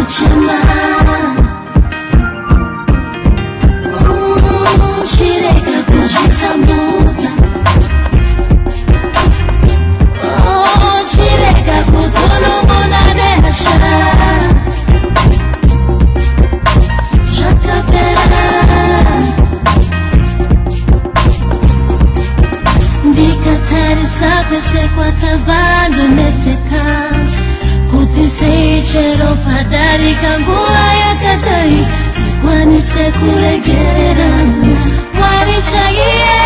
kuchema chirega kuzvitambuta chirega kutonongona nehasha zvakapera ndikatarisa kwese kwatabandonetseka kuti sei chero padarika nguva yakadai tikwanise kuregererana mwari chaiye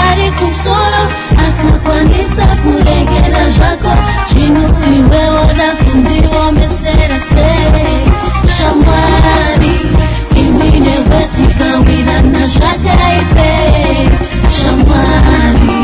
ari kumusoro akakwanisa kuregera zvako zvino iwewo da kundiomesera sei shamwari imi newe tikawirana zvakaipe shamwari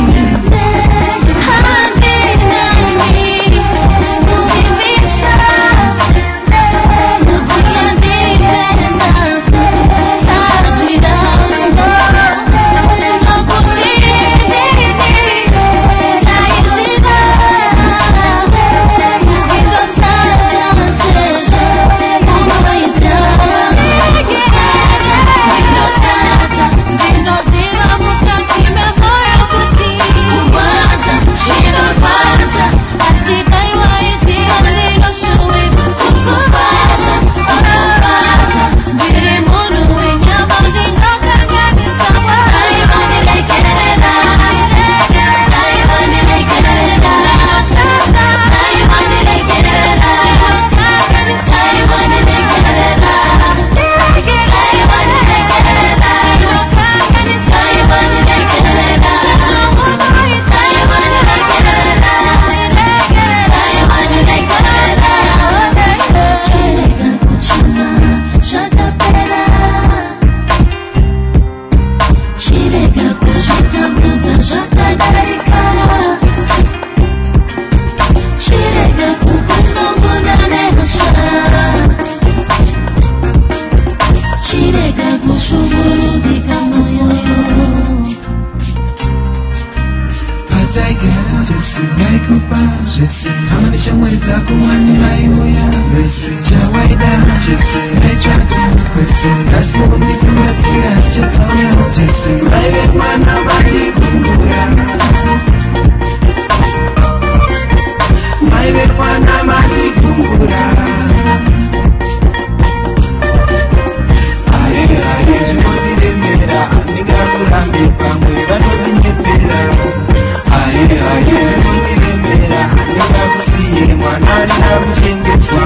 Jesse, I'm the show with Taco Money, my way. Listen, Jawaida, Jesse, I try to listen. That's what we do. That's it. Just how you Jesse. I get one nobody kumbura. I get one nobody kumbura. I just want to be mera. Niga kurambi pamwe, bano binyepera. I just want to be mera. Niga kusiye mwana na mchinge twa.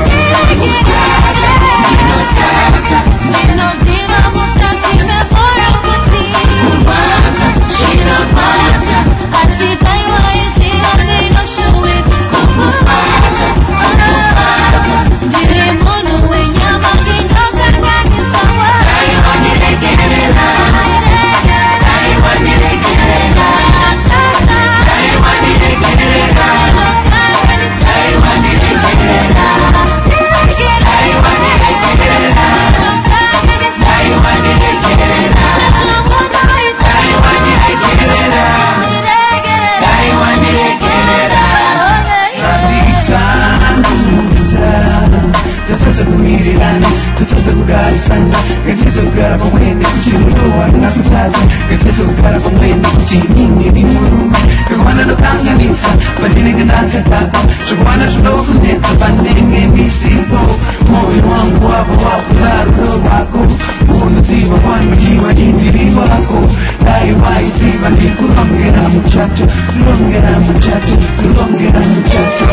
Ngetizo kugara pamwene kuti mulowa nakutadza ngetizo kugara pamwene kuti inini ndi murume ngekuwana ndokanganisa pandinenge ndakadhakwa zvekuwana zvinokunetsa pandinenge ndisipo moyo wangu wavo wakugara rudo rwako unoziva wanodiwa indiri wako dai waiziva ndikurongera muchato kurongera muchato kurongera muchato